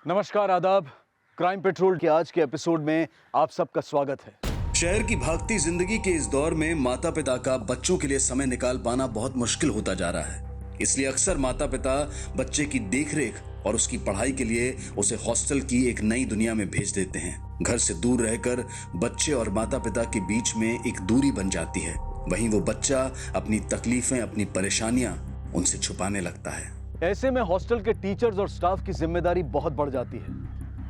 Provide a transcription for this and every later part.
नमस्कार, आदाब। Crime petrol के आज के एपिसोड में आप सबका स्वागत है। शहर की भागती जिंदगी के इस दौर में माता पिता का बच्चों के लिए समय निकाल पाना बहुत मुश्किल होता जा रहा है। इसलिए अक्सर माता पिता बच्चे की देखरेख और उसकी पढ़ाई के लिए उसे हॉस्टल की एक नई दुनिया में भेज देते हैं। घर से दूर रहकर बच्चे और माता पिता के बीच में एक दूरी बन जाती है। वहीं वो बच्चा अपनी तकलीफें, अपनी परेशानियां उनसे छुपाने लगता है। ऐसे में हॉस्टल के टीचर्स और स्टाफ की जिम्मेदारी बहुत बढ़ जाती है,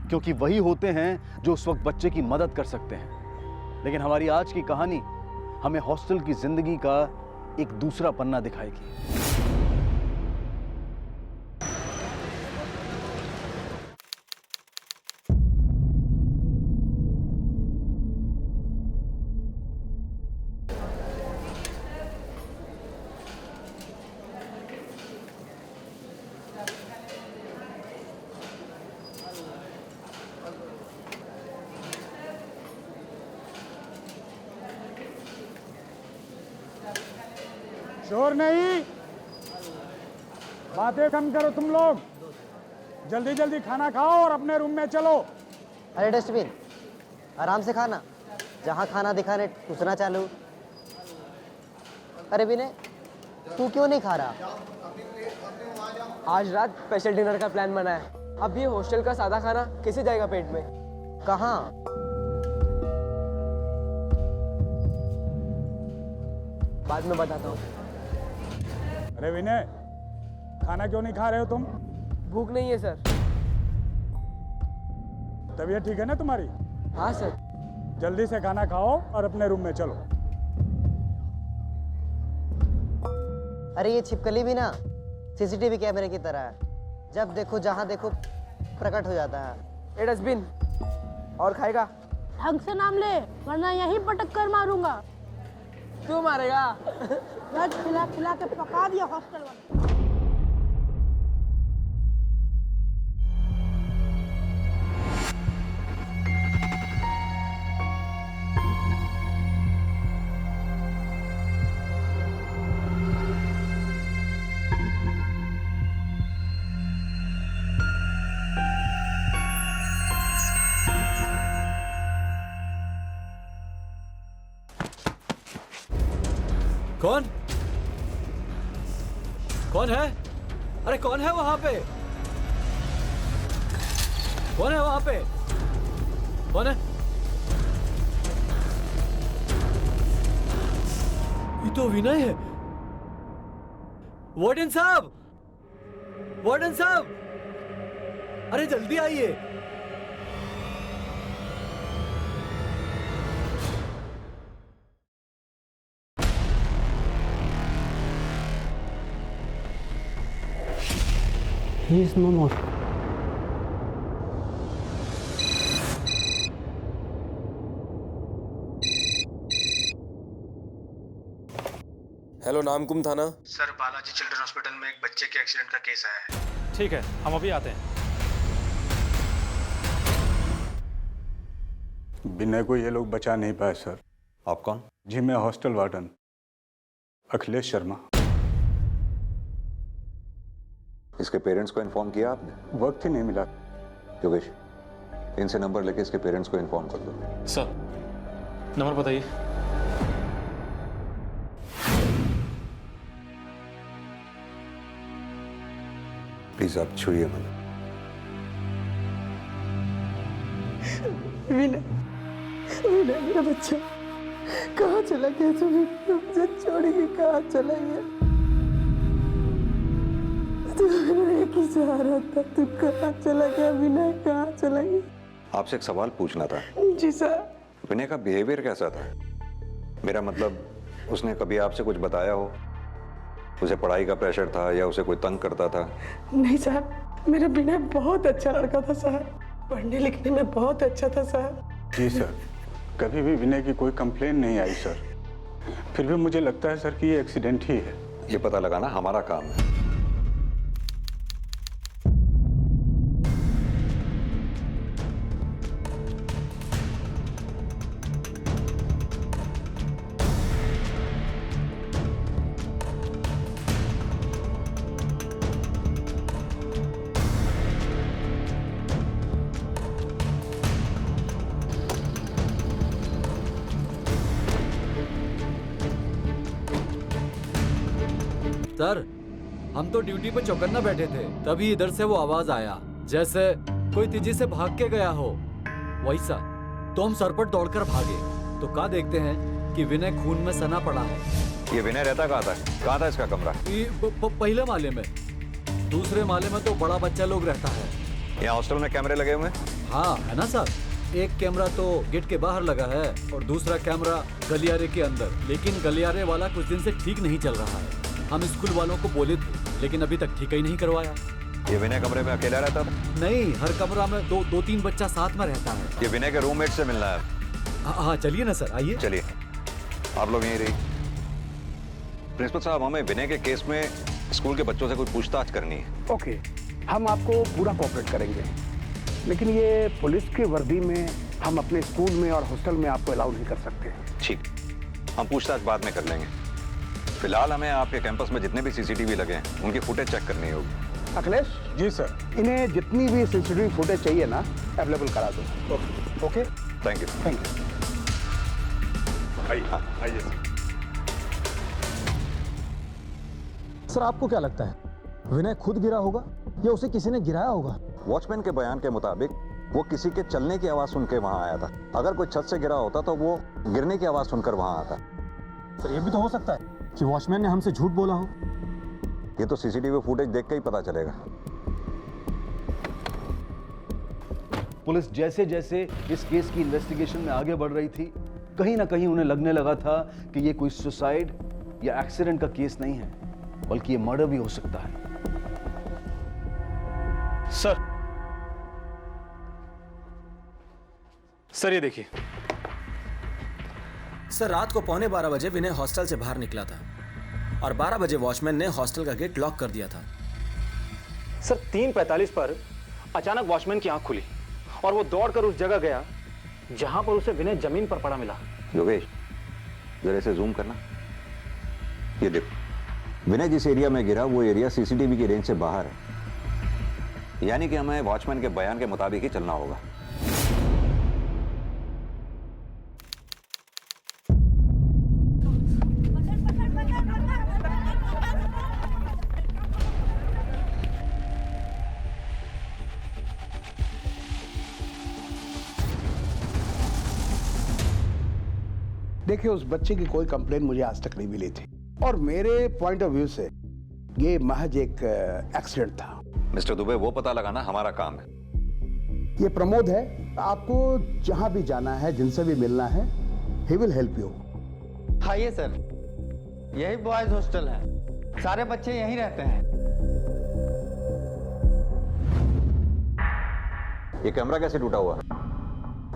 क्योंकि वही होते हैं जो उस वक्त बच्चे की मदद कर सकते हैं। लेकिन हमारी आज की कहानी हमें हॉस्टल की जिंदगी का एक दूसरा पन्ना दिखाएगी। शोर नहीं, बातें कम करो तुम लोग। जल्दी जल्दी खाना खाओ और अपने रूम में चलो। अरे डस्टबिन, आराम से खाना। जहाँ खाना दिखाने टूसना चालू। अरे विनय, तू क्यों नहीं खा रहा? आज रात स्पेशल डिनर का प्लान बना है। अब ये हॉस्टल का सादा खाना कैसे जाएगा पेट में? कहाँ? बाद में बताता हूँ। अरे विनय, खाना क्यों नहीं खा रहे हो तुम? भूख नहीं है सर। तबीयत ठीक है ना तुम्हारी? हाँ सर। जल्दी से खाना खाओ और अपने रूम में चलो। अरे ये छिपकली भी ना सीसीटीवी कैमरे की तरह है। जब देखो जहाँ देखो प्रकट हो जाता है। ये डस्टबिन, और खाएगा? ढंग से नाम ले, वरना यहीं पटक कर मारूंगा। क्यों मारेगा? आज खिला खिला के पका दिया हॉस्टल वाले। कौन? कौन है? अरे कौन है वहां पे? कौन है वहां पे? कौन है? ये तो विनय है। वार्डन साहब! वार्डन साहब! अरे जल्दी आइए। He is no more. Hello, Namkum थाना। सर, बालाजी चिल्ड्रन हॉस्पिटल में एक बच्चे के एक्सीडेंट का केस आया है। ठीक है, हम अभी आते हैं। विनय को ये लोग बचा नहीं पाए सर। आप कौन? जी मैं हॉस्टल वार्डन अखिलेश शर्मा। इसके पेरेंट्स को इन्फॉर्म किया आपने? वक्त ही नहीं मिला। योगेश, इनसे नंबर लेके इसके पेरेंट्स को इन्फॉर्म कर दो। सर, नंबर बताइए। प्लीज आप छुइए मत। विनय, विनय मेरा बच्चा कहाँ चला गया? मुझे छोड़ के कहाँ चला गया? तू एक ही सहारा था। तू कहाँ चला गया विनय? कहाँ चला गया? आपसे एक सवाल पूछना था। जी सर। विनय का बिहेवियर कैसा था? मेरा मतलब, उसने कभी आपसे कुछ बताया हो? उसे पढ़ाई का प्रेशर था या उसे कोई तंग करता था? नहीं साहब, मेरा विनय बहुत अच्छा लड़का था साहब। पढ़ने लिखने में बहुत अच्छा था साहब। जी सर, कभी भी विनय की कोई कंप्लेन नहीं आई सर। फिर भी मुझे लगता है सर कि ये एक्सीडेंट ही है। ये पता लगाना हमारा काम है। सर, हम तो ड्यूटी पे चौकन्ना बैठे थे, तभी इधर से वो आवाज आया जैसे कोई तेजी से भाग के गया हो वैसा। तो हम सरपट दौड़कर भागे तो क्या देखते हैं कि विनय खून में सना पड़ा है। ये विनय रहता कहाँ था? कहाँ था इसका कमरा? पहले माले में, दूसरे माले में तो बड़ा बच्चा लोग रहता है। यहाँ हॉस्टल में कैमरे लगे हुए हैं? हाँ है ना सर, एक कैमरा तो गेट के बाहर लगा है और दूसरा कैमरा गलियारे के अंदर, लेकिन गलियारे वाला कुछ दिन से ठीक नहीं चल रहा है। हम स्कूल वालों को बोले थे लेकिन अभी तक ठीक ही नहीं करवाया। ये विनय कमरे में अकेला रहता था? नहीं, हर कमरा में दो तीन बच्चा साथ में रहता है। ये विनय के रूममेट से मिलना है। हाँ चलिए ना सर, आइए। चलिए, आप लोग यहीं रहिए। प्रिंसिपल साहब, हमें विनय के केस में स्कूल के बच्चों से कोई पूछताछ करनी है। ओके, हम आपको पूरा कोऑपरेट करेंगे, लेकिन ये पुलिस की वर्दी में हम अपने स्कूल में और हॉस्टल में आपको अलाउ नहीं कर सकते। ठीक, हम पूछताछ बाद में कर लेंगे। फिलहाल हमें आपके कैंपस में जितने भी सीसीटीवी लगे हैं उनकी फुटेज चेक करनी होगी। अखिलेश जी सर। इन्हें जितनी भी सीसीटीवी फुटेज चाहिए ना अवेलेबल करा दो। Okay, thank you. Thank you. आइए। सर, आपको क्या लगता है विनय खुद गिरा होगा या उसे किसी ने गिराया होगा? वॉचमैन के बयान के मुताबिक वो किसी के चलने की आवाज सुन के वहां आया था। अगर कोई छत से गिरा होता तो वो गिरने की आवाज सुनकर वहां आता। सर, ये भी तो हो सकता है कि वॉचमैन ने हमसे झूठ बोला हो। ये तो सीसीटीवी फुटेज देख के ही पता चलेगा। पुलिस जैसे जैसे इस केस की इन्वेस्टिगेशन में आगे बढ़ रही थी, कहीं ना कहीं उन्हें लगने लगा था कि ये कोई सुसाइड या एक्सीडेंट का केस नहीं है, बल्कि ये मर्डर भी हो सकता है। सर ये देखिए। सर, रात को 11:15 बजे विनय हॉस्टल से बाहर निकला था और 12 बजे वॉचमैन ने हॉस्टल का गेट लॉक कर दिया था। सर 3:45 पर अचानक वॉचमैन की आंख खुली और वो दौड़कर उस जगह गया जहां पर उसे विनय जमीन पर पड़ा मिला। योगेश, जरा इसे जूम करना। ये देखो, विनय जिस एरिया में गिरा वो एरिया सीसीटीवी की रेंज से बाहर है, यानी कि हमें वॉचमैन के बयान के मुताबिक ही चलना होगा। देखिए, उस बच्चे की कोई कंप्लेन मुझे आज तक नहीं मिली थी और मेरे पॉइंट ऑफ व्यू से ये महज एक एक्सीडेंट था। मिस्टर दुबे, वो पता लगाना हमारा काम है। ये प्रमोद है, आपको जहां भी जाना है, जिनसे भी मिलना है, ही विल हेल्प यू। हाँ ये सर, यही बॉयज हॉस्टल है, सारे बच्चे यहीं रहते हैं। ये कैमरा कैसे टूटा हुआ?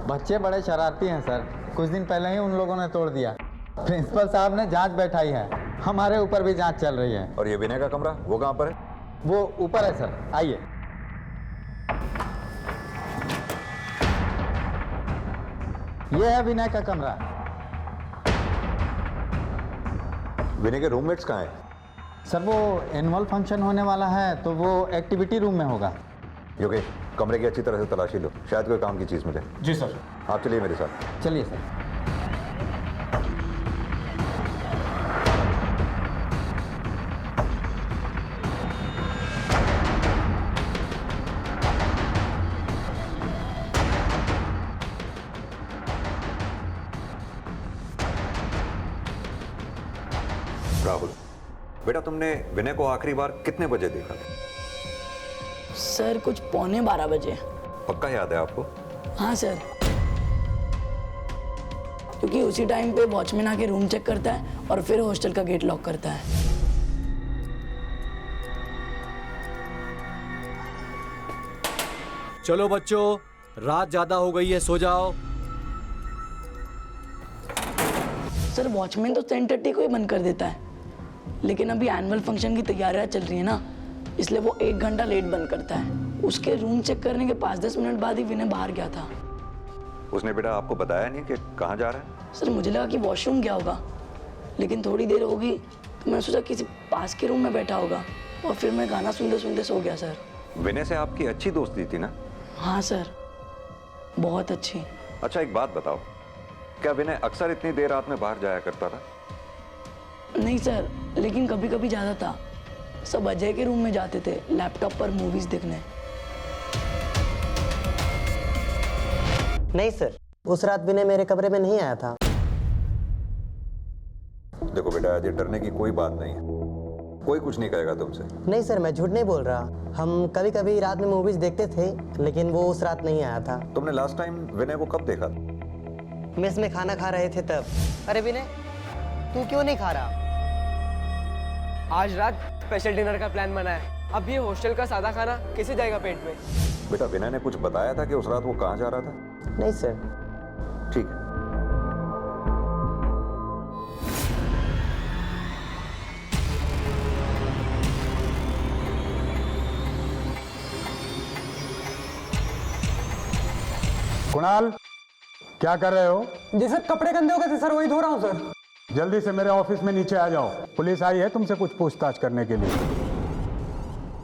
बच्चे बड़े शरारती हैं सर, कुछ दिन पहले ही उन लोगों ने तोड़ दिया। प्रिंसिपल साहब ने जांच बैठाई है, हमारे ऊपर भी जांच चल रही है। और ये विनय का कमरा, वो कहाँ पर है? वो ऊपर है सर, आइए। ये है विनय का कमरा। विनय के रूममेट्स कहाँ हैं? सर वो एनुअल फंक्शन होने वाला है तो वो एक्टिविटी रूम में होगा। योगेश, कमरे की अच्छी तरह से तलाशी लो, शायद कोई काम की चीज मिले। जी सर। आप चलिए मेरे साथ। चलिए सर। राहुल बेटा, तुमने विनय को आखिरी बार कितने बजे देखा? सर कुछ 11:15 बजे। पक्का याद है आपको? हाँ सर, क्योंकि उसी टाइम पे वॉचमैन आके रूम चेक करता है और फिर हॉस्टल का गेट लॉक करता है। चलो बच्चों, रात ज्यादा हो गई है, सो जाओ। सर वॉचमैन तो 10:30 को ही बंद कर देता है, लेकिन अभी एनुअल फंक्शन की तैयारियां चल रही है ना, इसलिए वो 1 घंटा लेट बंद करता है। उसके रूम चेक करने के 5-10 मिनट बाद ही विनय बाहर गया था। उसने बेटा आपको बताया नहीं कि कहाँ जा रहा है? सर मुझे लगा कि वॉशरूम गया होगा, लेकिन थोड़ी देर होगी तो मैं सोचा किसी पास के रूम में बैठा होगा और फिर मैं गाना सुनते सुनते सो गया सर। विनय से आपकी अच्छी दोस्ती थी ना? हाँ सर, बहुत अच्छी। अच्छा एक बात बताओ, क्या विनय अक्सर इतनी देर रात में बाहर जाया करता था? नहीं सर, लेकिन कभी कभी ज़्यादा था, सब अजय के रूम में जाते थे लैपटॉप पर मूवीज देखने। नहीं सर, उस रात विनय मेरे कमरे में नहीं आया था। देखो बेटा, अजय डरने की कोई बात नहीं है, कोई कुछ नहीं कहेगा तुमसे। नहीं सर, मैं झूठ नहीं बोल रहा। हम कभी कभी रात में मूवीज देखते थे, लेकिन वो उस रात नहीं आया था। तुमने लास्ट टाइम विनय को कब देखा? मेस में खाना खा रहे थे तब। अरे विनय, तू क्यों नहीं खा रहा? आज रात स्पेशल डिनर का प्लान बना है। अब ये हॉस्टल का सादा खाना कैसे जाएगा पेट में? बेटा, विनय ने कुछ बताया था कि उस रात वो कहाँ जा रहा था? नहीं सर। ठीक है। कुणाल, क्या कर रहे हो? जी सर, कपड़े गंदे हो गए थे सर, वही धो रहा हूँ सर। जल्दी से मेरे ऑफिस में नीचे आ जाओ, पुलिस आई है तुमसे कुछ पूछताछ करने के लिए।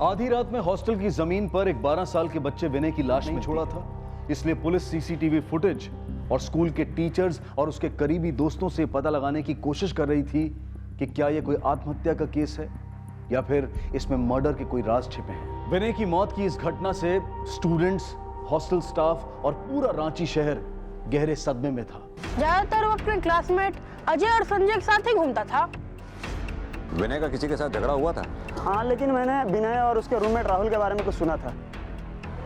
आधी रात में हॉस्टल की जमीन पर एक 12 साल के बच्चे विनय की लाश में छोड़ा था, इसलिए पुलिस सीसीटीवी फुटेज और स्कूल के टीचर्स और उसके करीबी दोस्तों से पता लगाने की कोशिश कर रही थी कि क्या यह कोई आत्महत्या का केस है या फिर इसमें मर्डर के कोई राज छिपे हैं। विनय की मौत की इस घटना से स्टूडेंट्स, हॉस्टल स्टाफ और पूरा रांची शहर गहरे सदमे में था। ज्यादातर वो अपने क्लासमेट अजय और संजय के साथ ही घूमता था। विनय का किसी के साथ झगड़ा हुआ था? हाँ, लेकिन मैंने विनय और उसके रूममेट राहुल के बारे में कुछ सुना था।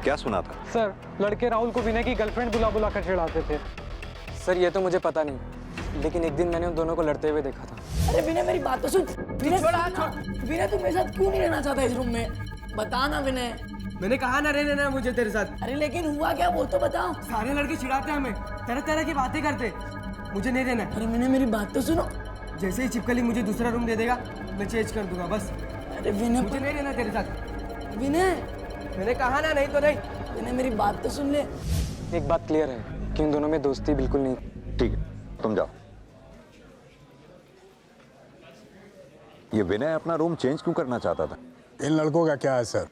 क्या सुना था? सर, लड़के राहुल को विनय की गर्लफ्रेंड बुला बुला कर चिढ़ाते थे। सर, ये तो मुझे पता नहीं, लेकिन एक दिन मैंने उन दोनों को लड़ते हुए देखा था। अरे विनय, मेरी बात तो सुन। विनय, विनय तू मेरे साथ क्यों नहीं रहना चाहता इस रूम में? बता ना विनय। मैंने कहा ना रहने ना मुझे तेरे साथ। अरे लेकिन हुआ क्या, वो तो बताओ। सारे लड़के चिढ़ाते हमें, तरह तरह की बातें करते, मुझे नहीं रहना। अरे विनय, मेरी बात तो सुनो। जैसे ही छिपकली मुझे दूसरा रूम दे देगा, मैं चेंज कर दूंगा बस। अरे विनय, मुझे नहीं रहना तेरे साथ। विनय, मैंने कहा ना, नहीं तो नहीं। विनय, मेरी बात तो सुन ले। एक बात क्लियर है कि उन दोनों में दोस्ती बिल्कुल नहीं। ठीक है, तुम जाओ। ये विनय अपना रूम चेंज क्यों करना चाहता था? इन लड़कों का क्या है सर,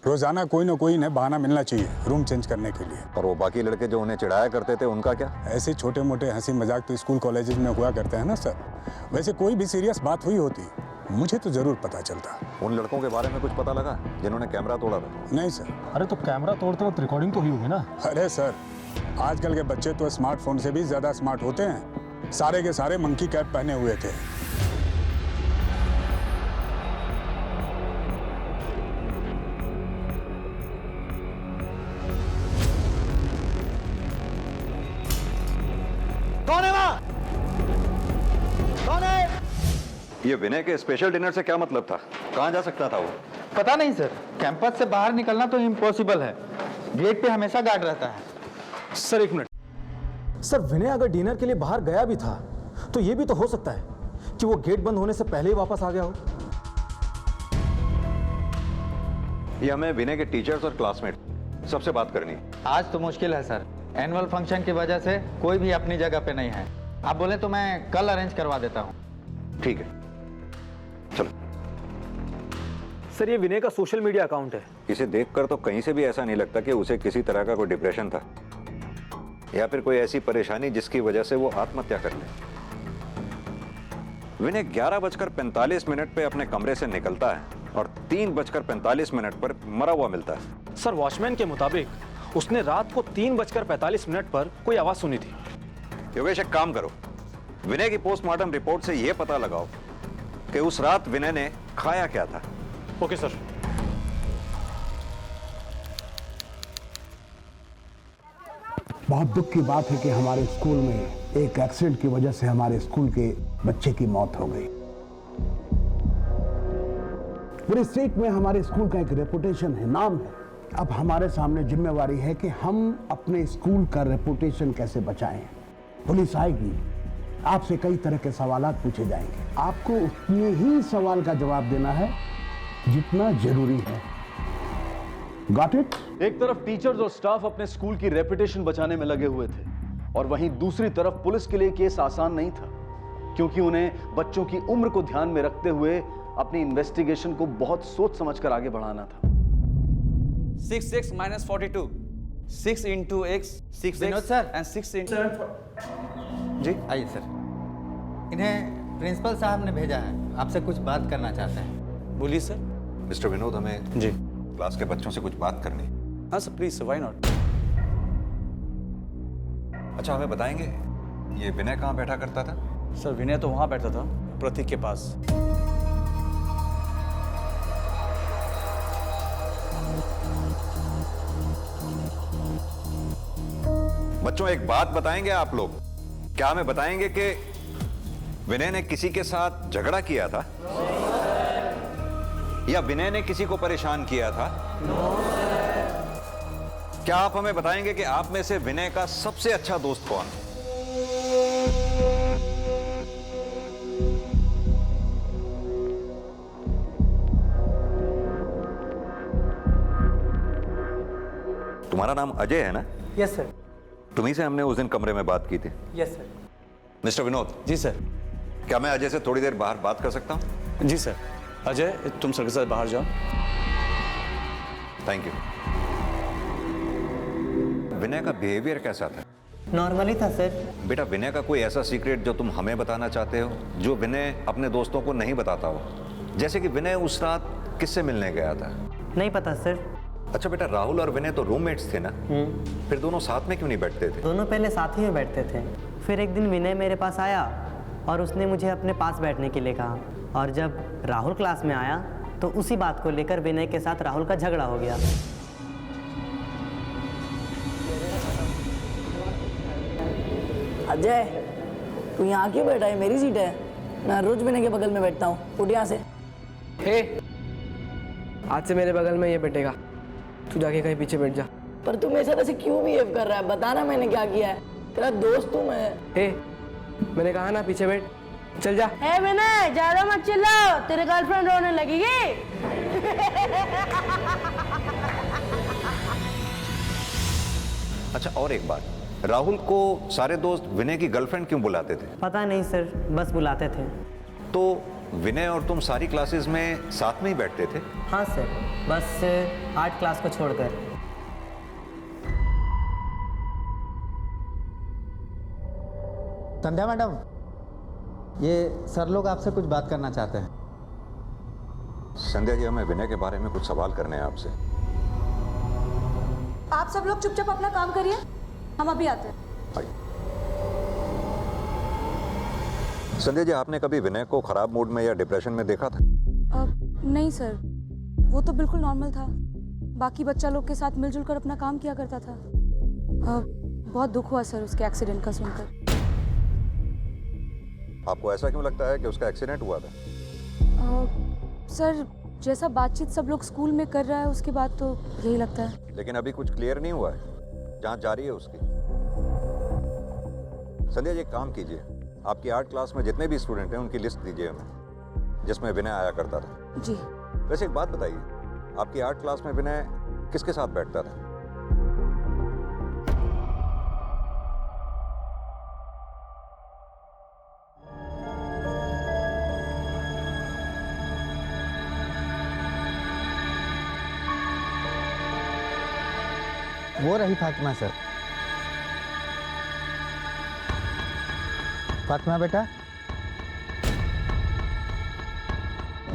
रोजाना कोई ना कोई इन्हें बहाना मिलना चाहिए रूम चेंज करने के लिए। और वो बाकी लड़के जो उन्हें चिढ़ाया करते थे, उनका क्या? ऐसे छोटे मोटे हंसी मजाक तो स्कूल कॉलेजेस में हुआ करते हैं ना सर। वैसे कोई भी सीरियस बात हुई होती मुझे तो जरूर पता चलता। उन लड़कों के बारे में कुछ पता लगा जिन्होंने कैमरा तोड़ा था? नहीं सर। अरे तो कैमरा तोड़ते वक्त रिकॉर्डिंग तो हुई होगी ना? अरे सर, आजकल के बच्चे तो स्मार्टफोन से भी ज्यादा स्मार्ट होते हैं। सारे के सारे मंकी कैप पहने हुए थे। कौन है वहां? कौन है? ये विनय के स्पेशल डिनर से क्या मतलब था? कहां जा सकता था वो? पता नहीं सर, कैंपस से बाहर निकलना तो इम्पॉसिबल है। गेट पे हमेशा गार्ड रहता है। सर एक मिनट, सर विनय अगर डिनर के लिए बाहर गया भी था तो ये भी तो हो सकता है कि वो गेट बंद होने से पहले ही वापस आ गया हो। ये हमें विनय के टीचर्स और क्लासमेट सबसे बात करनी है। आज तो मुश्किल है सर, एनुअल फंक्शन की वजह से कोई भी अपनी जगह पे नहीं है। आप बोले तो मैं कल अरेंज करवा देता हूँ। ठीक है, चलो। सर, ये विनय का सोशल मीडिया अकाउंट है। इसे देखकर तो कहीं से भी ऐसा नहीं लगता कि उसे किसी तरह का कोई डिप्रेशन था या फिर कोई ऐसी परेशानी जिसकी वजह से वो आत्महत्या कर ले। विनय 11:45 पे अपने कमरे से निकलता है और 3:45 पर मरा हुआ मिलता है। सर, वॉचमैन के मुताबिक उसने रात को 3:45 पर कोई आवाज सुनी थी। योगेश, एक काम करो, विनय की पोस्टमार्टम रिपोर्ट से यह पता लगाओ कि उस रात विनय ने खाया क्या था। Okay sir. बहुत दुख की बात है कि हमारे स्कूल में एक एक्सीडेंट की वजह से हमारे स्कूल के बच्चे की मौत हो गई। पूरे स्टेट में हमारे स्कूल का एक रेपुटेशन है, नाम है। अब हमारे सामने जिम्मेवारी है कि हम अपने स्कूल का रेपुटेशन कैसे बचाएं। पुलिस आएगी, आपसे कई तरह के सवालात पूछे जाएंगे, आपको उतने ही सवाल का जवाब देना है जितना जरूरी है। Got it? एक तरफ टीचर्स और स्टाफ अपने स्कूल की रेपुटेशन बचाने में लगे हुए थे और वहीं दूसरी तरफ पुलिस के लिए केस आसान नहीं था, क्योंकि उन्हें बच्चों की उम्र को ध्यान में रखते हुए अपनी इन्वेस्टिगेशन को बहुत सोच समझकर आगे बढ़ाना था। 6x - 42, 6 into x, 6x Vinod sir and 6 into जी आइए सर। इन्हें प्रिंसिपल साहब ने भेजा है, आपसे कुछ बात करना चाहते हैं। बोलिए सर। मिस्टर विनोद, हमें जी क्लास के बच्चों से कुछ बात करनी है। हाँ sir, please sir, why not. अच्छा, हमें बताएंगे ये विनय कहाँ बैठा करता था? सर विनय तो वहाँ बैठता था, प्रतीक के पास। बच्चों, एक बात बताएंगे आप लोग? क्या हमें बताएंगे कि विनय ने किसी के साथ झगड़ा किया था या विनय ने किसी को परेशान किया था? क्या आप हमें बताएंगे कि आप में से विनय का सबसे अच्छा दोस्त कौन है? तुम्हारा नाम अजय है ना? Yes sir. तुम्ही से हमने उस दिन कमरे में बात की थी। Yes sir. मिस्टर विनोद। जी सर। क्या मैं अजय से थोड़ी देर बाहर बात कर सकता हूं? जी सर। अजय, तुम सर के साथ बाहर जाओ। Thank you. विनय का बिहेवियर कैसा था? नॉर्मली था सर। बेटा, विनय का कोई ऐसा सीक्रेट जो तुम हमें बताना चाहते हो, जो विनय अपने दोस्तों को नहीं बताता हो? जैसे कि विनय उस रात किससे मिलने गया था? नहीं पता सर। अच्छा बेटा, राहुल और विनय तो रूममेट्स थे ना? फिर दोनों साथ में क्यों नहीं बैठते थे? दोनों पहले साथ ही में बैठते थे। फिर एक दिन विनय मेरे पास आया और उसने मुझे अपने पास बैठने के लिए कहा, और जब राहुल क्लास में आया तो उसी बात को लेकर विनय के साथ राहुल का झगड़ा हो गया। अजय, तू यहाँ क्यों बैठा है? मेरी सीट है, मैं रोज विनय के बगल में बैठता हूँ। उठ यहाँ से। हे, आज से मेरे बगल में ये बैठेगा, तू जाके कहीं पीछे बैठ जा। पर तू मेरे साथ ऐसे क्यों बिहेव कर रहा है? बताना मैंने क्या किया है? तेरा दोस्त हूँ मैं। हे, मैंने कहा ना पीछे बैठ, चल जा। ए विनय, ज्यादा मत चिल्लाओ, तेरे गर्लफ्रेंड रोने लगेगी। अच्छा, और एक बात, राहुल को सारे दोस्त विनय की गर्लफ्रेंड क्यों बुलाते थे? पता नहीं सर, बस बुलाते थे। तो विनय और तुम सारी क्लासेस में साथ में ही बैठते थे? हाँ सर, बस आर्ट क्लास को छोड़कर। संध्या मैडम, ये सर लोग आपसे कुछ बात करना चाहते हैं। संध्या जी, हमें विनय के बारे में कुछ सवाल करने हैं आपसे। आप सब लोग चुपचाप अपना काम करिए, हम अभी आते हैं। संध्या जी, आपने कभी विनय को खराब मूड में या डिप्रेशन में देखा था? नहीं सर, वो तो बिल्कुल नॉर्मल था। बाकी बच्चा लोग के साथ मिलजुल कर अपना काम किया करता था। बहुत दुख हुआ सर उसके एक्सीडेंट का सुनकर। आपको ऐसा क्यों लगता है कि उसका एक्सीडेंट हुआ था? सर, जैसा बातचीत सब लोग स्कूल में कर रहा है उसके बाद तो यही लगता है। लेकिन अभी कुछ क्लियर नहीं हुआ है, जांच जारी है उसकी। संध्या जी, एक काम कीजिए, आपकी आर्ट क्लास में जितने भी स्टूडेंट हैं उनकी लिस्ट दीजिए हमें, जिसमें विनय आया करता था। जी। वैसे एक बात बताइए, आपकी आर्ट क्लास में विनय किसके साथ बैठता था? वो रही फातिमा सर। फातिमा बेटा,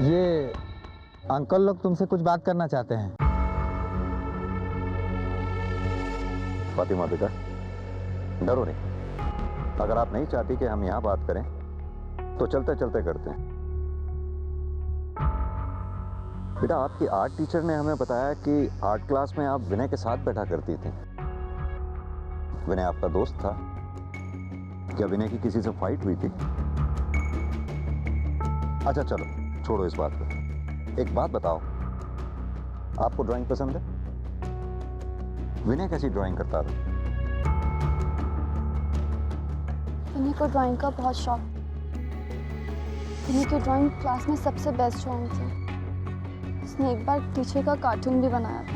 ये अंकल लोग तुमसे कुछ बात करना चाहते हैं। फातिमा बेटा, डरो नहीं। अगर आप नहीं चाहती कि हम यहाँ बात करें तो चलते चलते करते हैं। बेटा, आपकी आर्ट टीचर ने हमें बताया कि आर्ट क्लास में आप विनय के साथ बैठा करती थी। विनय आपका दोस्त था? क्या विनय की किसी से फाइट हुई थी? अच्छा चलो, छोड़ो इस बात को। एक बात बताओ, आपको ड्राइंग पसंद है? विनय कैसी ड्राइंग करता था? विनय को ड्राइंग का बहुत शौक। विनय की ड्राइंग क्लास में सबसे बेस्ट ड्राइंग थी। उसने एक बार टीचर का कार्टून भी बनाया था।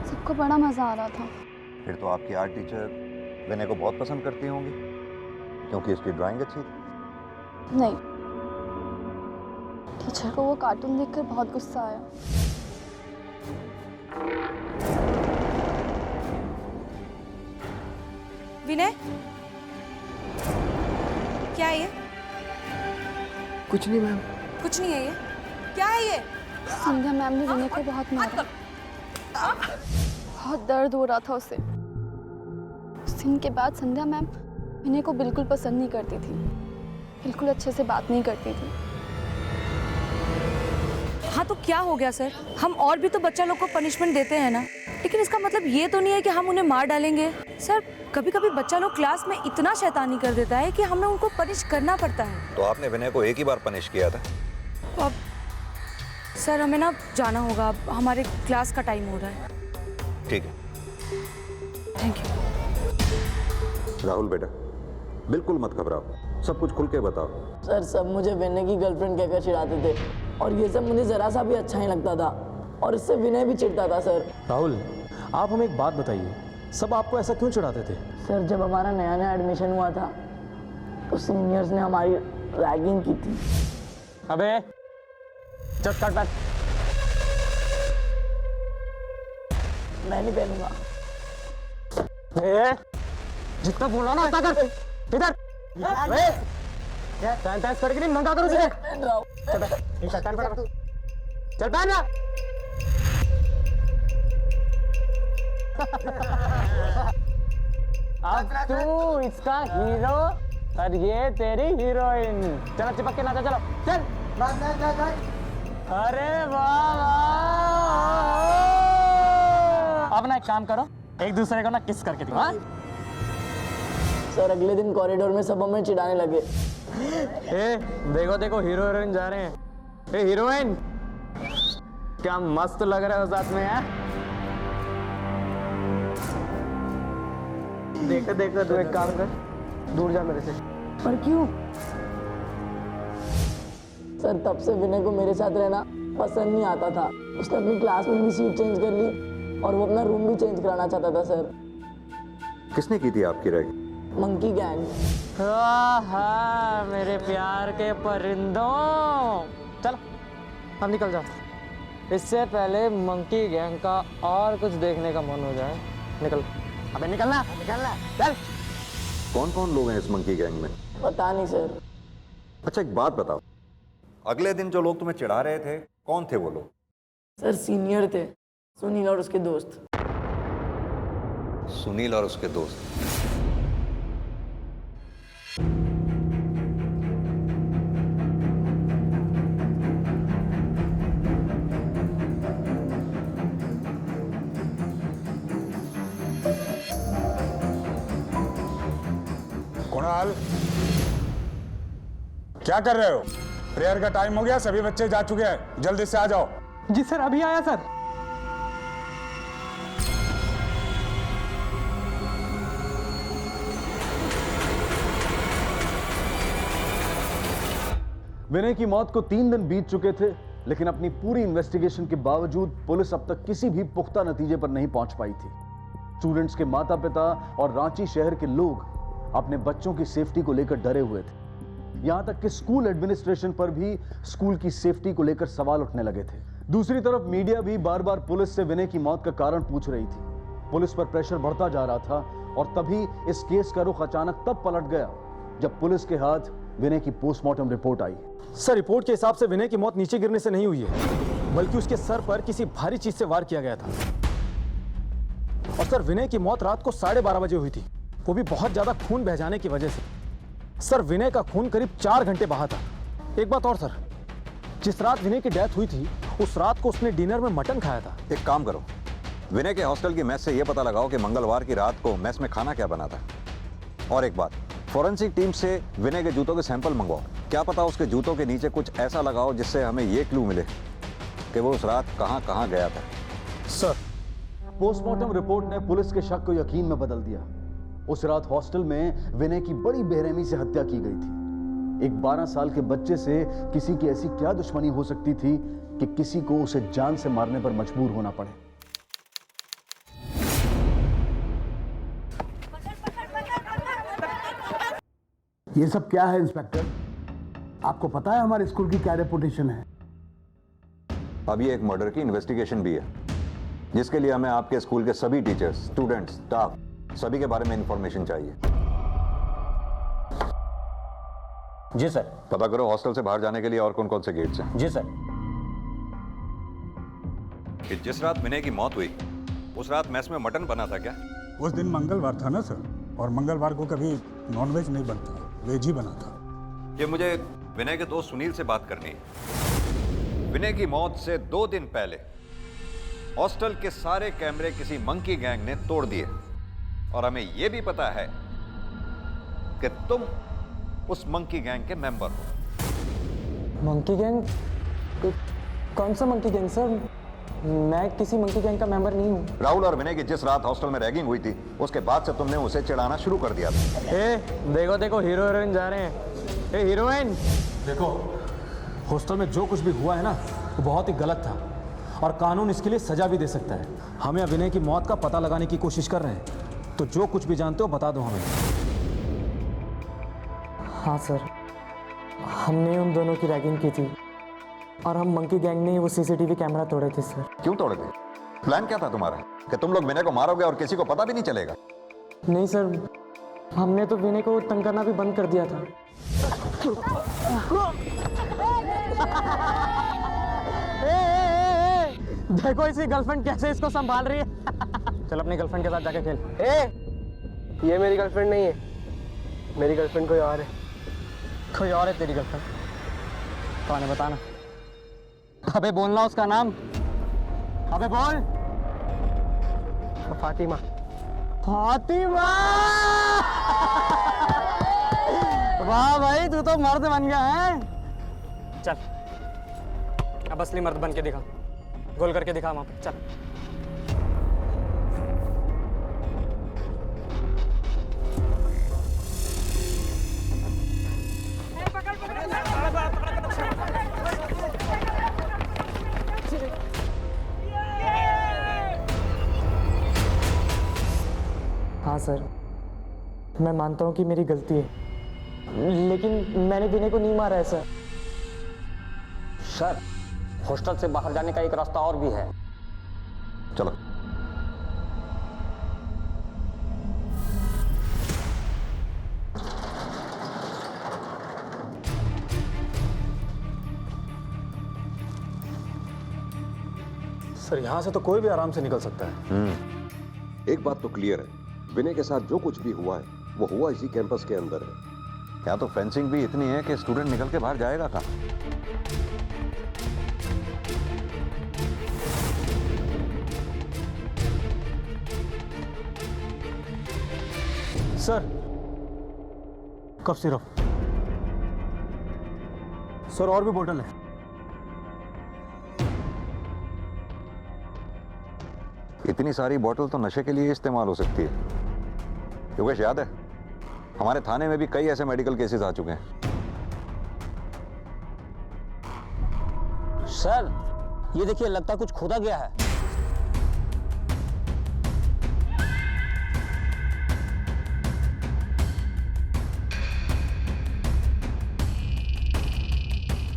सबको बड़ा मजा आ रहा था। फिर तो आपकी आर्ट टीचर विनय को बहुत पसंद करती होंगी, क्योंकि इसकी ड्राइंग अच्छी थी। नहीं, टीचर को वो कार्टून देखकर बहुत गुस्सा आया। विनय, क्या है ये? कुछ नहीं मैम। कुछ नहीं है ये? क्या है ये? संध्या मैम ने विनय को बहुत मारा। बहुत दर्द हो रहा था उसे। उस दिन के बाद संध्या मैम विनय को बिल्कुल पसंद नहीं करती थी, बिल्कुल अच्छे से बात नहीं करती थी। हाँ तो क्या हो गया सर? हम और भी तो बच्चा लोग को पनिशमेंट देते हैं ना, लेकिन इसका मतलब ये तो नहीं है कि हम उन्हें मार डालेंगे। सर कभी कभी बच्चा लोग क्लास में इतना शैतानी कर देता है कि हमें उनको पनिश करना पड़ता है। तो आपने विनय को एक ही बार पनिश किया था? अब सर हमें ना जाना होगा, अब हमारे क्लास का टाइम हो रहा है। ठीक है। Thank you. राहुल बेटा, बिल्कुल मत घबराओ, सब कुछ खुल के बताओ। सर सब मुझे विनय की गर्लफ्रेंड कहकर चिढ़ाते थे और ये सब मुझे जरा सा भी अच्छा नहीं लगता था और इससे विनय भी चिढ़ता था। सर राहुल, आप हमें एक बात बताइए, सब आपको ऐसा क्यों चिढ़ाते थे? सर जब हमारा नया नया एडमिशन हुआ था तो सीनियर्स ने हमारी रैगिंग की थी। अबे चल काट बैठ। मैं नहीं पहनूंगा। जितना बोला ना उतना कर। इधर टाइम करके नहीं नंगा करो तुझे। पहन रहा हूँ। चल पहन ना। अब तू इसका हीरो और ये तेरी हीरोइन। चलो चिपक के नाचा, चलो चल। अरे वाह वाह। अब ना एक काम करो, एक दूसरे को ना किस करके दिखाओ। हाँ? सर अगले दिन कॉरिडोर में सब हमें चिढ़ाने लगे। ए देखो देखो हीरो हीरोइन जा रहे हैं। ए हीरोइन क्या मस्त लग रहा है साथ में है। देखो देखो तू एक काम कर, दूर जा मेरे से। पर क्यों? सर तब से विनय को मेरे साथ रहना पसंद नहीं आता था। उसने अपनी क्लास में भी सीट चेंज कर ली और वो अपना रूम भी चेंज कराना चाहता था। सर किसने की थी आपकी रैगिंग? Monkey gang. हाँ मेरे प्यार के परिंदों, चल हम निकल जाओ। इससे पहले मंकी गैंग का और कुछ देखने का मन हो जाए। निकल। अबे निकलना निकलना चल। कौन कौन लोग हैं इस मंकी गैंग में? पता नहीं सर। अच्छा एक बात बताओ, अगले दिन जो लोग तुम्हें चिढ़ा रहे थे कौन थे वो लोग? सर सीनियर थे, सुनील और उसके दोस्त। सुनील और उसके दोस्त। कुणाल, क्या कर रहे हो? प्रेयर का टाइम हो गया, सभी बच्चे जा चुके हैं, जल्दी से आ जाओ। जी सर अभी आया सर। विनय की मौत को 3 दिन बीत चुके थे, लेकिन अपनी पूरी इन्वेस्टिगेशन के बावजूद पुलिस अब तक किसी भी पुख्ता नतीजे पर नहीं पहुंच पाई थी। स्टूडेंट्स के माता पिता और रांची शहर के लोग अपने बच्चों की सेफ्टी को लेकर डरे हुए थे। यहां तक कि स्कूल एडमिनिस्ट्रेशन पर भी स्कूल की सेफ्टी को लेकर सवाल उठने लगे थे। दूसरी तरफ मीडिया भी बार बार पुलिस से विनय की मौत का कारण पूछ रही थी। पुलिस पर प्रेशर बढ़ता जा रहा था और तभी इस केस का रुख अचानक तब पलट गया जब पुलिस के हाथ विनय की पोस्टमार्टम रिपोर्ट आई। सर रिपोर्ट के हिसाब से विनय की मौत नीचे गिरने से नहीं हुई है, बल्कि उसके सर पर किसी भारी चीज से वार किया गया था। और सर विनय की मौत रात को 12:30 बजे हुई थी, वो भी बहुत ज्यादा खून बह जाने की वजह से। सर विनय का खून करीब 4 घंटे बहा था। एक बात और सर, जिस रात विनय की डेथ हुई थी उस रात को उसने डिनर में मटन खाया था। एक काम करो, विनय के हॉस्टल की मेस से यह पता लगाओ कि मंगलवार की रात को मेस में खाना क्या बना था। और एक बात, फॉरेंसिक टीम से विनय के जूतों के सैंपल मंगवाओ। क्या पता उसके जूतों के नीचे कुछ ऐसा लगाओ जिससे हमें यह क्लू मिले कि वो उस रात कहां गया था। सर, पोस्टमार्टम रिपोर्ट ने पुलिस के शक को यकीन में बदल दिया। उस रात हॉस्टल में विनय की बड़ी बेरहमी से हत्या की गई थी। एक 12 साल के बच्चे से किसी की ऐसी क्या दुश्मनी हो सकती थी कि किसी को उसे जान से मारने पर मजबूर होना पड़े। ये सब क्या है इंस्पेक्टर? आपको पता है हमारे स्कूल की क्या रेपुटेशन है? अभी एक मर्डर की इन्वेस्टिगेशन भी है, जिसके लिए हमें आपके स्कूल के सभी टीचर्स, स्टूडेंट्स, स्टाफ सभी के बारे में इंफॉर्मेशन चाहिए। जी सर। पता करो हॉस्टल से बाहर जाने के लिए और कौन कौन से गेट्स हैं। जी सर। कि जिस रात विनय की मौत हुई उस रात मेस में मटन बना था क्या? उस दिन मंगलवार था ना सर, और मंगलवार को कभी नॉनवेज नहीं बनता, वेज ही बना था। ये मुझे विनय के दोस्त सुनील से बात करनी है। विनय की मौत से 2 दिन पहले हॉस्टल के सारे कैमरे किसी मंकी गैंग ने तोड़ दिए और हमें यह भी पता है कि तुम उस मंकी गैंग के मेंबर हो। Monkey gang? कौन सा मंकी गैंग सर? मैं किसी मंकी गैंग का मेंबर नहीं हूँ। राहुल और विनय की जिस रात हॉस्टल में रैगिंग हुई थी उसके बाद से तुमने उसे चिढ़ाना शुरू कर दिया था। देखो देखो हीरो हीरोइन जा रहे हैं। हीरोइन देखो, हॉस्टल में जो कुछ भी हुआ है ना वो बहुत ही गलत था और कानून इसके लिए सजा भी दे सकता है। हमें विनय की मौत का पता लगाने की कोशिश कर रहे हैं, तो जो कुछ भी जानते हो बता दो हमें। हाँ सर, हमने उन दोनों की रैगिंग की थी और हम मंकी गैंग ने वो सीसीटीवी कैमरा तोड़े थे सर। क्यों तोड़े थे? प्लान क्या था तुम्हारा कि तुम लोग विनय को मारोगे और किसी को पता भी नहीं चलेगा? नहीं सर, हमने तो विनय को तंग करना भी बंद कर दिया था। देखो इसकी गर्लफ्रेंड कैसे इसको संभाल रही है। चल अपनी गर्लफ्रेंड के साथ जाके खेल। ये मेरी गर्लफ्रेंड नहीं है, मेरी गर्लफ्रेंड कोई और है। कोई और है तेरी गर्लफ्रेंड? कौन है बताना। अबे बोलना उसका नाम। अबे बोल। फातिमा। फातिमा! वाह भाई, तू तो मर्द बन गया है। चल अब असली मर्द बन के दिखा, गोल करके दिखा वहां पे। चल हाँ सर, मैं मानता हूँ कि मेरी गलती है, लेकिन मैंने विनय को नहीं मारा है सर। सर, हॉस्टल से बाहर जाने का एक रास्ता और भी है। चलो। सर, यहाँ से तो कोई भी आराम से निकल सकता है। एक बात तो क्लियर है, विनय के साथ जो कुछ भी हुआ है वो हुआ इसी कैंपस के अंदर है। यहाँ तो फेंसिंग भी इतनी है कि स्टूडेंट निकल के बाहर जाएगा कहाँ? Sir, cough syrup. सर, और भी बोतल है। इतनी सारी बोतल तो नशे के लिए इस्तेमाल हो सकती है। योगेश, याद है हमारे थाने में भी कई ऐसे मेडिकल केसेस आ चुके हैं। सर, ये देखिए, लगता कुछ खोदा गया है।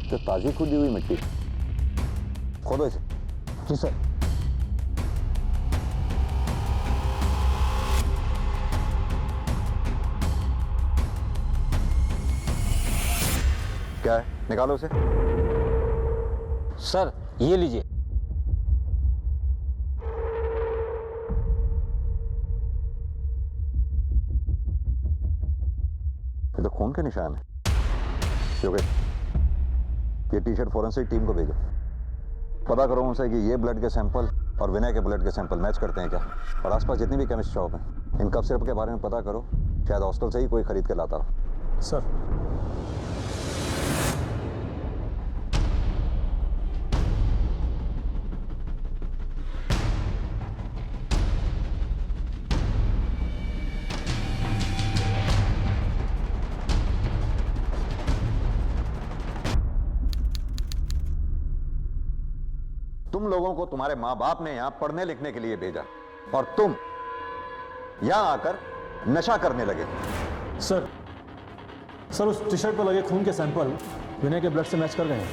तो ताजी खुदी हुई मिट्टी, खोदो इसे। जी सर। क्या है? निकालो उसे। सर, ये लीजिए। ये तो खून के निशान है। योगेश, ये टी शर्ट फॉरेंसिक टीम को भेजो। पता करो उनसे कि ये ब्लड के सैंपल और विनय के ब्लड के सैंपल मैच करते हैं क्या, और आसपास जितनी भी केमिस्ट शॉप है इन कफ सिरप के बारे में पता करो। शायद हॉस्टल से ही कोई खरीद के लाता हो। सर। तुम लोगों को तुम्हारे माँ बाप ने यहां पढ़ने लिखने के लिए भेजा और तुम यहां आकर नशा करने लगे। सर, उस टी शर्ट पर लगे खून के सैंपल विनय के ब्लड से मैच कर गए हैं।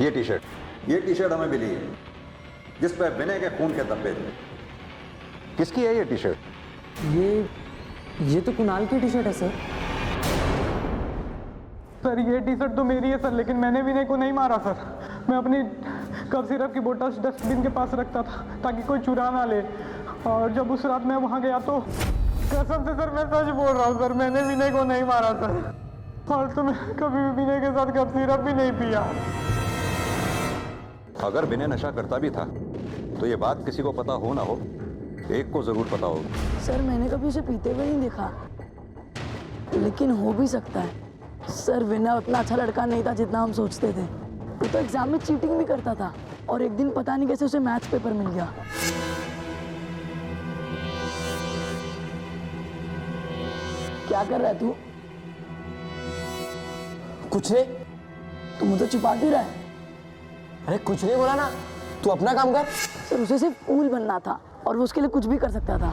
ये टी शर्ट ये टी शर्ट हमें मिली है जिस पर विनय के खून के धब्बे थे। किसकी है ये टी शर्ट? ये तो कुणाल की टी शर्ट है सर। सर ये टी शर्ट तो मेरी है सर, लेकिन मैंने विनय को नहीं मारा सर। मैं अपनी कप सिरप की बोतल डस्टबिन के पास रखता था ताकि कोई चुरा ना ले, और जब उस रात मैं वहाँ गया तो कसम से सर मैं सच बोल रहा हूँ सर, मैंने विनय को नहीं मारा सर, और तो मैं कभी भी विनय के साथ कप सिरप भी नहीं पिया। अगर विनय नशा करता भी था तो ये बात किसी को पता हो ना हो, एक को जरूर पता होगा। सर मैंने कभी उसे पीते हुए नहीं देखा, लेकिन हो भी सकता है। सर विनय उतना अच्छा लड़का नहीं था जितना हम सोचते थे। वो तो एग्जाम में चीटिंग भी करता था, और एक दिन पता नहीं कैसे उसे मैथ्स पेपर मिल गया। क्या कर रहा है तू? कुछ नहीं। तू मुझे छुपा क्यों रहा है? अरे कुछ नहीं बोला ना, तू अपना काम कर। सर उसे सिर्फ कूल बनना था और वो उसके लिए कुछ भी कर सकता था।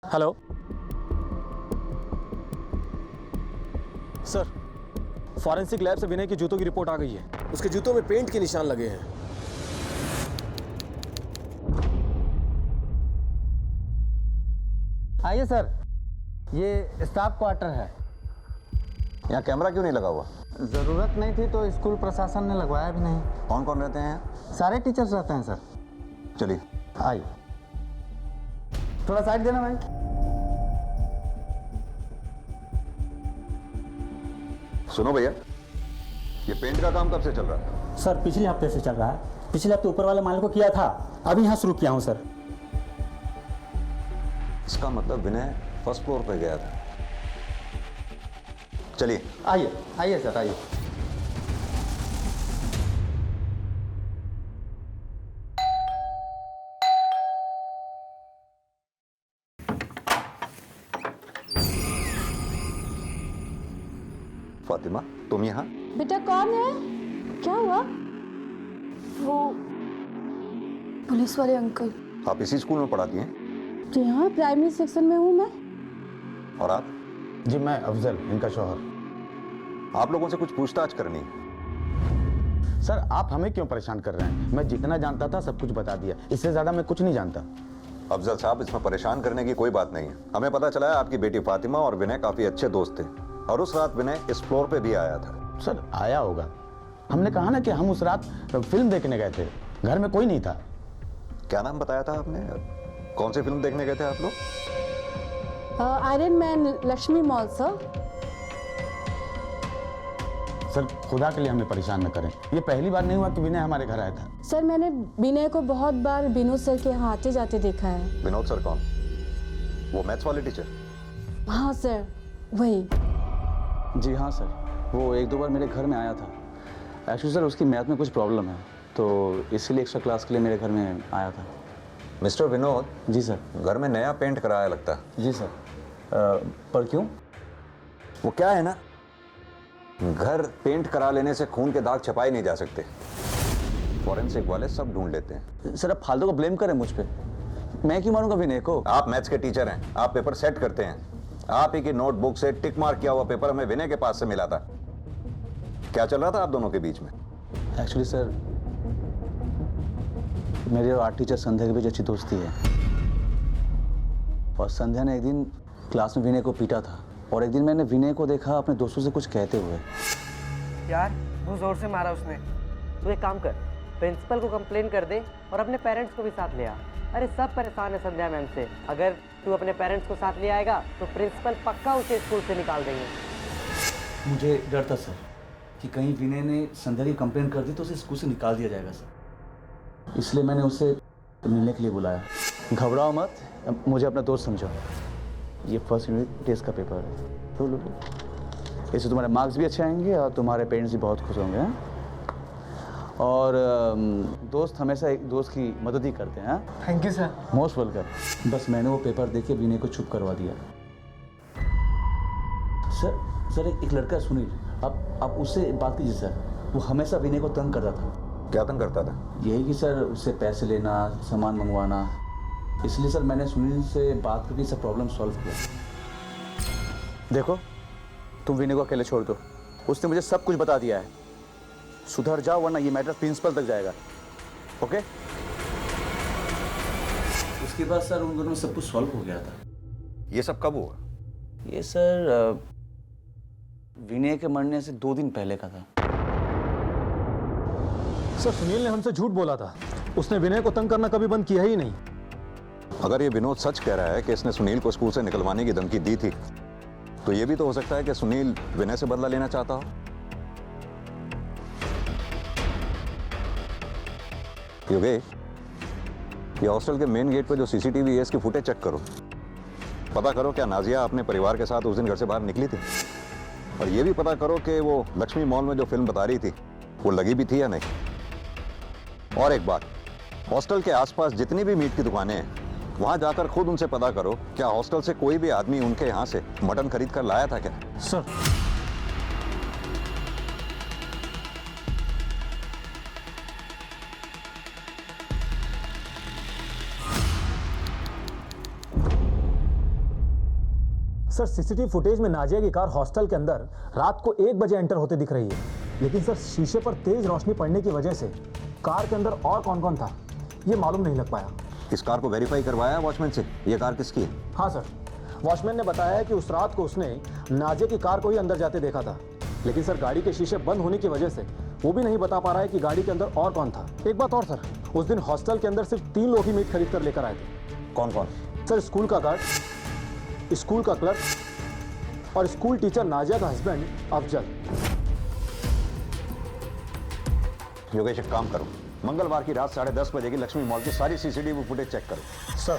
हेलो सर, फॉरेंसिक लैब से विनय के जूतों की रिपोर्ट आ गई है। उसके जूतों में पेंट के निशान लगे हैं। आइए सर, ये स्टाफ क्वार्टर है। यहाँ कैमरा क्यों नहीं लगा हुआ? ज़रूरत नहीं थी तो स्कूल प्रशासन ने लगवाया भी नहीं। कौन कौन रहते हैं? सारे टीचर्स रहते हैं सर। चलिए आइए, थोड़ा साइड देना भाई। सुनो भैया, ये पेंट का काम कब से चल रहा है? सर पिछले हफ्ते से चल रहा है। पिछले हफ्ते ऊपर वाले मालिक को किया था, अभी यहाँ शुरू किया हूँ सर। इसका मतलब विनय फर्स्ट फ्लोर पे गया था। चलिए आइए आइए सर, आइए। फातिमा, तुम यहाँ? बेटा कौन है? क्या हुआ? वो पुलिस वाले अंकल। आप इसी स्कूल में पढ़ाती हैं? जी हाँ, प्राइमरी सेक्शन में हूँ मैं। और आप? जी मैं अफजल, इनका शौहर। आप लोगों से कुछ पूछताछ करनी है। सर आप हमें क्यों परेशान कर रहे हैं? मैं जितना जानता था सब कुछ बता दिया, इससे ज्यादा मैं कुछ नहीं जानता। अफजल साहब, इसमें परेशान करने की कोई बात नहीं है। हमें पता चला है आपकी बेटी फातिमा और विनय काफी अच्छे दोस्त थे, और उस रात विनय इस फ्लोर पे भी आया था। सर आया होगा, हमने कहा ना कि हम उस रात फिल्म देखने गए थे, घर में कोई नहीं था। क्या नाम बताया था आपने? कौन सी फिल्म देखने गए थे आप लोग? Iron man Lakshmi mall sir. Sir खुदा के लिए हमें परेशान न करें, ये पहली बार नहीं हुआ कि विनय हमारे घर आया था। सर मैंने विनय को बहुत बार विनोद सर के यहाँ आते जाते देखा है। विनोद सर कौन? वो मैथ्स वाले टीचर? हाँ सर, वही। जी हाँ सर, वो एक दो बार मेरे घर में आया था। एक्चुअली सर उसकी मैथ में कुछ प्रॉब्लम है, तो इसीलिए एक्स्ट्रा क्लास के लिए मेरे घर में आया था। मिस्टर विनोद। जी सर। घर में नया पेंट कराया लगता है। जी सर। पर क्यों? वो क्या है ना, घर पेंट करा लेने से खून के दाग छपाए नहीं जा सकते। फॉरेंसिक वाले सब ढूंढ लेते हैं। सर आप फालतू को ब्लेम करें मुझ पे, मैं क्यों मारूंगा विनय को? आप मैथ्स के टीचर हैं, आप पेपर सेट करते हैं। आप ही की नोटबुक से टिक मार्क किया हुआ पेपर हमें विनय के पास से मिला था। क्या चल रहा था आप दोनों के बीच में? एक्चुअली सर मेरे और आर्ट टीचर संध्या के बीच अच्छी दोस्ती है, और संध्या ने एक दिन क्लास में विनय को पीटा था, और एक दिन मैंने विनय को देखा अपने दोस्तों से कुछ कहते हुए। यार बहुत जोर से मारा उसने। तू एक काम कर, प्रिंसिपल को कंप्लेन कर दे और अपने पेरेंट्स को भी साथ ले आ। अरे सब परेशान है संध्या मैम से, अगर तू अपने पेरेंट्स को साथ ले आएगा तो प्रिंसिपल पक्का उसे स्कूल से निकाल देंगे। मुझे डर था सर कि कहीं विनय ने संध्या की कंप्लेन कर दी तो उसे स्कूल से निकाल दिया जाएगा सर, इसलिए मैंने उसे मिलने के लिए बुलाया। घबराओ मत, मुझे अपना दोस्त समझो। ये फर्स्ट यूनिट टेस्ट का पेपर है, तो लो इससे तुम्हारे मार्क्स भी अच्छे आएंगे और तुम्हारे पेरेंट्स भी बहुत खुश होंगे। और दोस्त हमेशा एक दोस्त की मदद ही करते हैं। Thank you sir. Most welcome. बस मैंने वो पेपर देख के विनय को चुप करवा दिया। सर एक लड़का सुनील, आप उससे बात कीजिए सर, वो हमेशा विनय को तंग करता था। क्या तंग करता था? यही कि सर उससे पैसे लेना, सामान मंगवाना, इसलिए सर मैंने सुनील से बात करके सब प्रॉब्लम सॉल्व किया। देखो तुम विनय को अकेले छोड़ दो, उसने मुझे सब कुछ बता दिया है। सुधर जाओ वरना ये मैटर प्रिंसिपल तक जाएगा। ओके? उसके बाद सर उन दोनों में सब कुछ सॉल्व हो गया था। ये सब कब हुआ? ये सर विनय के मरने से 2 दिन पहले का था। सर सुनील ने हमसे झूठ बोला था, उसने विनय को तंग करना कभी बंद किया ही नहीं। अगर ये विनोद सच कह रहा है कि इसने सुनील को स्कूल से निकलवाने की धमकी दी थी, तो ये भी तो हो सकता है कि सुनील विनय से बदला लेना चाहता हो। योगेश, ये हॉस्टल के मेन गेट पर जो सीसीटीवी है इसकी फुटेज चेक करो। पता करो क्या नाजिया अपने परिवार के साथ उस दिन घर से बाहर निकली थी, और ये भी पता करो कि वो लक्ष्मी मॉल में जो फिल्म बता रही थी वो लगी भी थी या नहीं। और एक बात, हॉस्टल के आसपास जितनी भी मीट की दुकानें हैं वहां जाकर खुद उनसे पता करो क्या हॉस्टल से कोई भी आदमी उनके यहाँ से मटन खरीद कर लाया था क्या। सर सर सीसीटीवी फुटेज में नाजिया की कार हॉस्टल के अंदर रात को 1 बजे एंटर होते दिख रही है, लेकिन सर शीशे पर तेज रोशनी पड़ने की वजह से कार के अंदर और कौन कौन था ये मालूम नहीं लग पाया। इस कार को वेरीफाई करवाया वॉचमैन से, ये कार किसकी है? हाँ सर, वॉचमैन ने बताया कि उस रात को उसने नाजिया की कार को ही अंदर जाते देखा था, लेकिन सर गाड़ी के शीशे बंद होने की वजह से वो भी नहीं बता पा रहा है कि गाड़ी के अंदर और कौन था। एक बात और सर, उस दिन हॉस्टल के अंदर सिर्फ 3 लोग ही मीट खरीद कर लेकर आए थे। कौन कौन? सर स्कूल का गार्ड, स्कूल का क्लर्क और स्कूल टीचर नाजिया का हस्बैंड अफजल। योगेश एक काम करो, मंगलवार की रात 10:30 बजे की लक्ष्मी मॉल की सारी सीसीटीवी फुटेज चेक करो। सर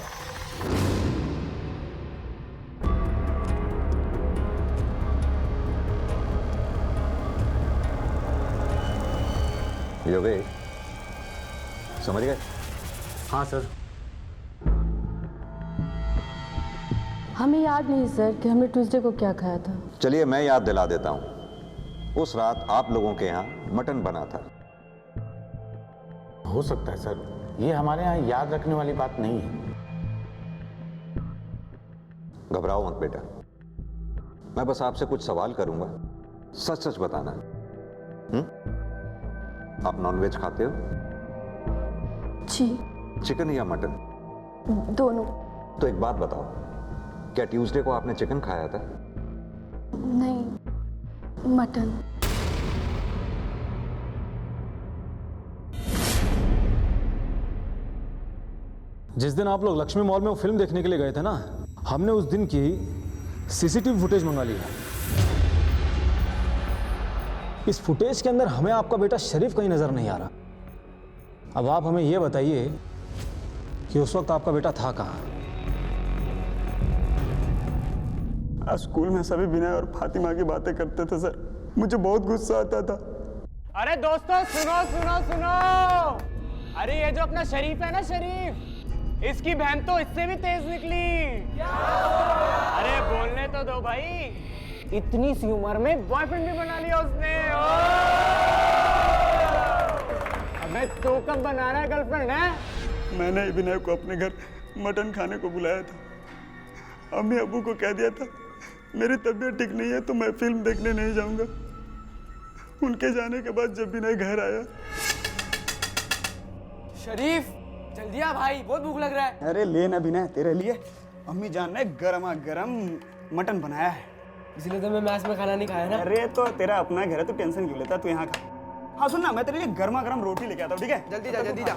योगेश समझ गए? हाँ सर। हमें याद नहीं सर कि हमने ट्यूसडे को क्या खाया था। चलिए मैं याद दिला देता हूं, उस रात आप लोगों के यहाँ मटन बना था। हो सकता है सर, ये हमारे यहाँ याद रखने वाली बात नहीं है। घबराओ मत बेटा, मैं बस आपसे कुछ सवाल करूंगा, सच सच बताना। आप नॉनवेज खाते हो? जी। चिकन या मटन? दोनों। तो एक बात बताओ, क्या ट्यूसडे को आपने चिकन खाया था? नहीं, मटन। जिस दिन आप लोग लक्ष्मी मॉल में वो फिल्म देखने के लिए गए थे ना, हमने उस दिन की सीसीटीवी फुटेज मंगा ली है। इस फुटेज के अंदर हमें आपका बेटा शरीफ कहीं नजर नहीं आ रहा। अब आप हमें यह बताइए कि उस वक्त आपका बेटा था कहाँ? आज स्कूल में सभी विनय और फातिमा की बातें करते थे सर, मुझे बहुत गुस्सा आता था। अरे दोस्तों सुनो सुनो सुनो, अरे ये जो अपना शरीफ है ना, शरीफ, इसकी बहन तो इससे भी तेज निकली। अरे बोलने तो दो भाई, इतनी सी उम्र में बॉयफ्रेंड भी बना लिया उसने। अबे तो कब बना रहा है गर्लफ्रेंड है? मैंने विनय को अपने घर मटन खाने को बुलाया था। अम्मी अबू को कह दिया था मेरी तबीयत ठीक नहीं है तो मैं फिल्म देखने नहीं जाऊंगा। उनके जाने के बाद जब विनय घर आया, शरीफ जल्दी आ भाई, बहुत भूख लग रहा है। अरे ले ना विनय, तेरे लिए अम्मी जान ने गरमा गरम मटन बनाया है। इसलिए तो मैं मैस में खाना नहीं खाया ना। अरे तो तेरा अपना घर है, तू टेंशन क्यों लेता, तू यहाँ खा। हाँ सुन ना, मैं तेरे लिए गर्मा गर्म रोटी लेके आता हूँ, ठीक है? जल्दी जा जल्दी जा।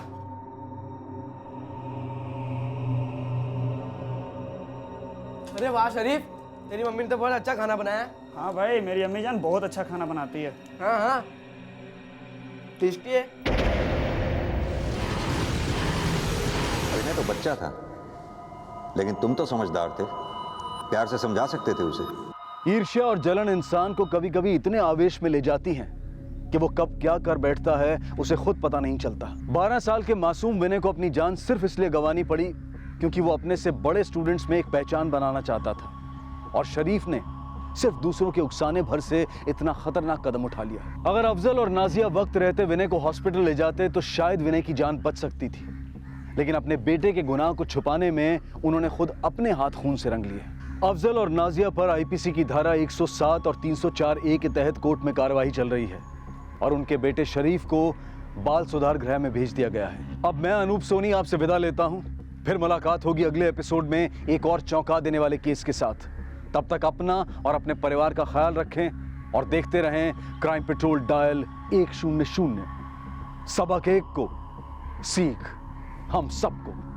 अरे वाह शरीफ, तेरी मम्मी ने तो बहुत अच्छा खाना बनाया है। हाँ भाई, मेरी अम्मी जान बहुत अच्छा खाना बनाती है। हाँ हाँ, टेस्टी है। विनय तो बच्चा था, लेकिन तुम तो समझदार थे, प्यार से समझा सकते थे उसे। ईर्ष्या और जलन इंसान को कभी कभी इतने आवेश में ले जाती हैं कि वो कब क्या कर बैठता है उसे खुद पता नहीं चलता। 12 साल के मासूम विनय को अपनी जान सिर्फ इसलिए गंवानी पड़ी क्योंकि वो अपने से बड़े स्टूडेंट्स में एक पहचान बनाना चाहता था, और शरीफ ने सिर्फ दूसरों के उकसाने भर से इतना खतरनाक कदम उठा लिया। अगर अफजल और नाजिया वक्त रहते विनय को हॉस्पिटल ले जाते तो शायद विनय की जान बच सकती थी, लेकिन अपने बेटे के गुनाह को छुपाने में उन्होंने खुद अपने हाथ खून से रंग लिए। अफजल और नाजिया पर आईपीसी की धारा 107 और 304A के तहत कोर्ट में कार्रवाई चल रही है और उनके बेटे शरीफ को बाल सुधार गृह में भेज दिया गया है। अब मैं अनूप सोनी आपसे विदा लेता हूं। फिर मुलाकात होगी अगले एपिसोड में एक और चौंका देने वाले केस के साथ। तब तक अपना और अपने परिवार का ख्याल रखें और देखते रहें क्राइम पेट्रोल डायल 100। सबक एक को, सीख हम सबको।